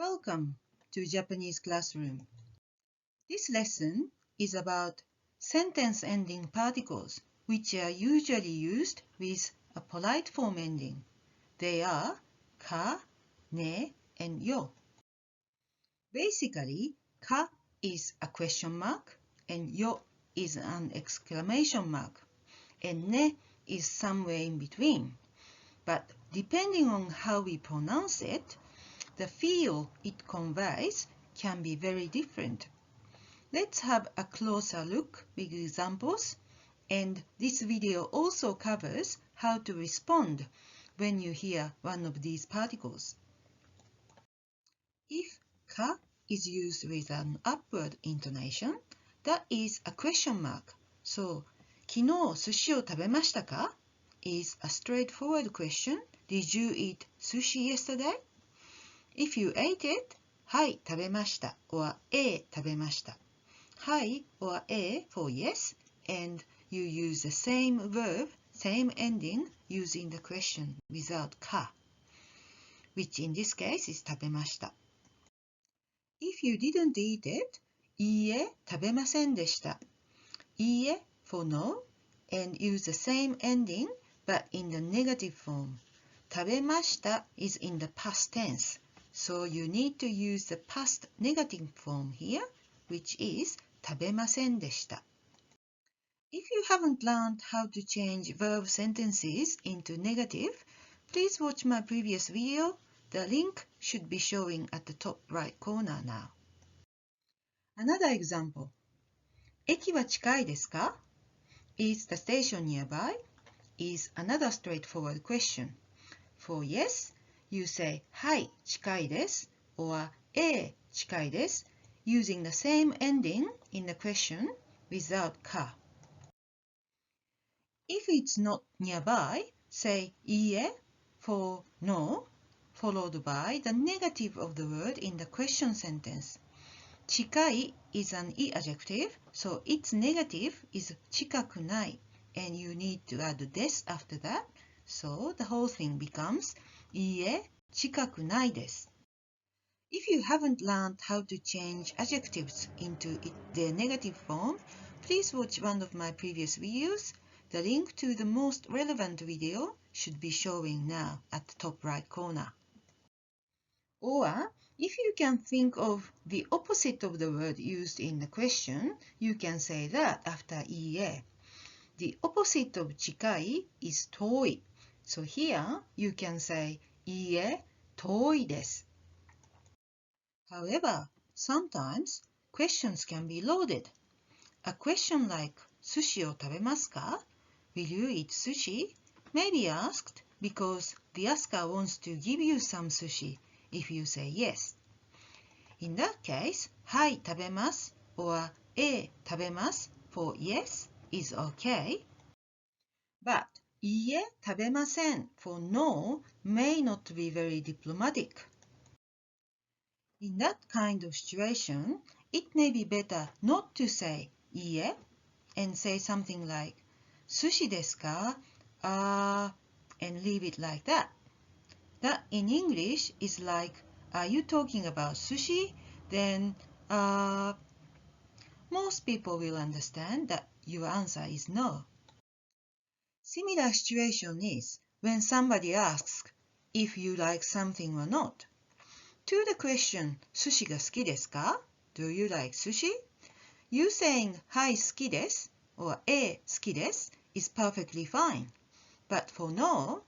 Welcome to Japanese Classroom. This lesson is about sentence ending particles which are usually used with a polite form ending. They are ka, ne, and yo. Basically, ka is a question mark and yo is an exclamation mark and ne is somewhere in between. But depending on how we pronounce it, the feel it conveys can be very different. Let's have a closer look with examples, and this video also covers how to respond when you hear one of these particles. If ka is used with an upward intonation, that is a question mark. So, 昨日寿司を食べましたか is a straightforward question. Did you eat sushi yesterday? If you ate it, はい、食べました or 食べました。はい or for yes, and you use the same verb, same ending using the question without ka, which in this case is 食べました。If you didn't eat it, いいえ、食べませんでした。いいえ for no, and use the same ending but in the negative form. 食べました is in the past tense. So you need to use the past negative form here, which is 食べませんでした。If you haven't learned how to change verb sentences into negative, please watch my previous video. The link should be showing at the top right corner now. Another example. 駅は近いですか Is the station nearby? Is another straightforward question. For yes, you say はい、近いです or 近いです using the same ending in the question without ka. If it's not nearby, say いいえ for no, followed by the negative of the word in the question sentence. 近い is an I adjective, so its negative is 近くない and you need to add this after that, so the whole thing becomes いいえ、近くないです。If you haven't learned how to change adjectives into their negative form, please watch one of my previous videos. The link to the most relevant video should be showing now at the top right corner. Or, if you can think of the opposite of the word used in the question, you can say that after いいえ. The opposite of 近い is 遠い. So here, you can say いいえ、遠いです。However, sometimes questions can be loaded. A question like 寿司を食べますか Will you eat sushi? May be asked because the asker wants to give you some sushi if you say yes. In that case, はい、食べます or 食べます for yes is okay. But いいえ、食べません for no may not be very diplomatic. In that kind of situation, it may be better not to say いいえ and say something like 寿司ですか and leave it like that. That in English is like, are you talking about sushi? Then most people will understand that your answer is no. Similar situation is when somebody asks if you like something or not. To the question, 寿司が好きですか Do you like sushi? You saying はい、好きです or 好きです is perfectly fine. But for no,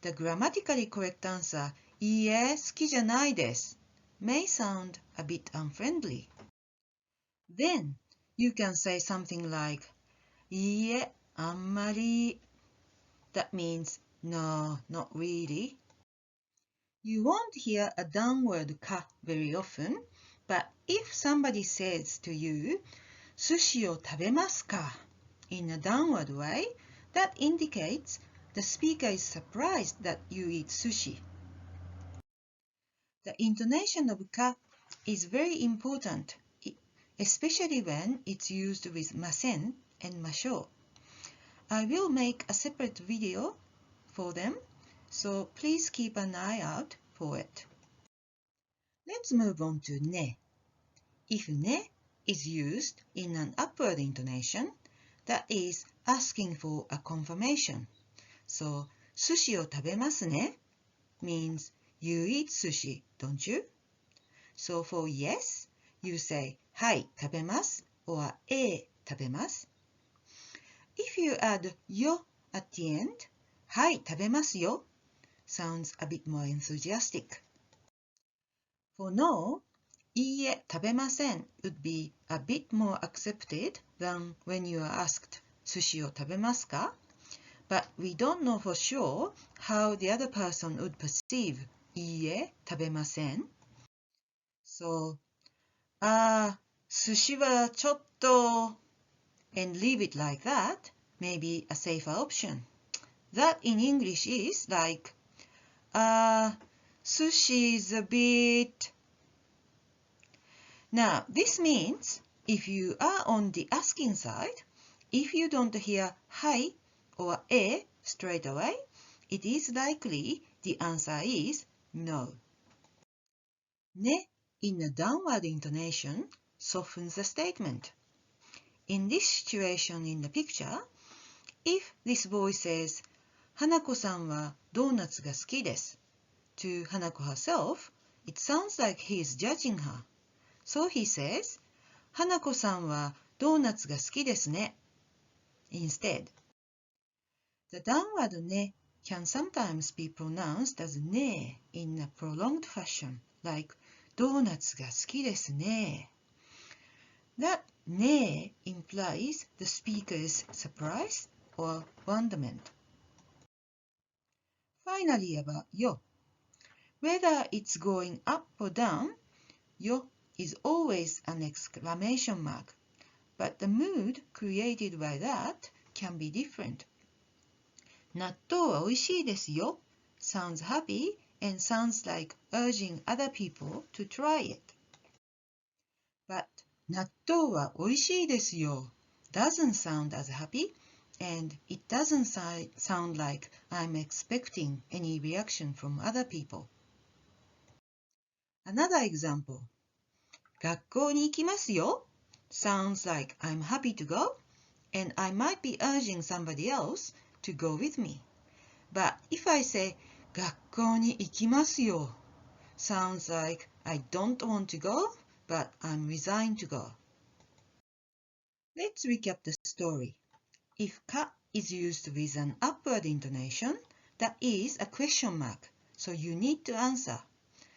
the grammatically correct answer いいえ、好きじゃないです may sound a bit unfriendly. Then, you can say something like いいえ、あんまり That means no, not really. You won't hear a downward ka very often, but if somebody says to you, 寿司を食べますか in a downward way, that indicates the speaker is surprised that you eat sushi. The intonation of ka is very important, especially when it's used with ません and ましょう. I will make a separate video for them, so please keep an eye out for it. Let's move on to ne. If ne is used in an upward intonation, that is asking for a confirmation. So, 寿司を食べますね means you eat sushi, don't you? So for yes, you say はい、食べます or 食べます。If you add よ at the end, はい、食べますよ sounds a bit more enthusiastic. For no, いいえ、食べません would be a bit more accepted than when you are asked 寿司を食べますか? But we don't know for sure how the other person would perceive いいえ、食べません So, 寿司はちょっと and leave it like that may be a safer option. That in English is like, sushi is a bit. Now, this means if you are on the asking side, if you don't hear はい or straight away, it is likely the answer is no. ね in a downward intonation softens the statement. In this situation in the picture, if this boy says, 花子さんはドーナツが好きです to 花子 herself, it sounds like he is judging her. So he says, 花子さんはドーナツが好きですね instead. The downward ね can sometimes be pronounced as ね in a prolonged fashion, like ドーナツが好きですね. That ね implies the speaker's surprise or wonderment. Finally, about よ. Whether it's going up or down, よ is always an exclamation mark, but the mood created by that can be different. 納豆は美味しいですよ sounds happy and sounds like urging other people to try it. But 納豆は美味しいですよ doesn't sound as happy, and it doesn't sound like I'm expecting any reaction from other people. Another example. 学校に行きますよ sounds like I'm happy to go, and I might be urging somebody else to go with me. But if I say 学校に行きますよ sounds like I don't want to go, but I'm resigned to go. Let's recap the story. If か is used with an upward intonation, that is a question mark, so you need to answer,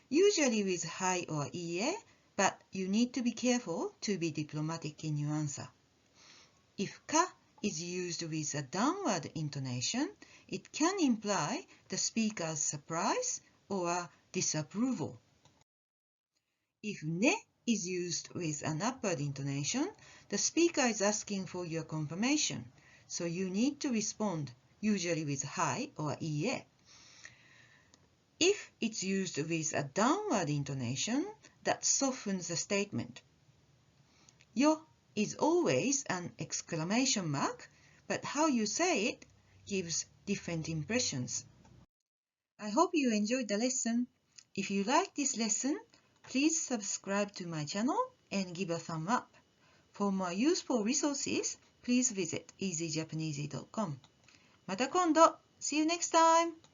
usually with はい or いいえ, but you need to be careful to be diplomatic in your answer. If か is used with a downward intonation, it can imply the speaker's surprise or disapproval. If ね is used with an upward intonation, the speaker is asking for your confirmation, so you need to respond, usually with はい or いいえ. If it's used with a downward intonation, that softens the statement. よ is always an exclamation mark, but how you say it gives different impressions. I hope you enjoyed the lesson. If you like this lesson, please subscribe to my channel and give a thumb up. For more useful resources, please visit EasyJapaneseE.com. また今度 See you next time!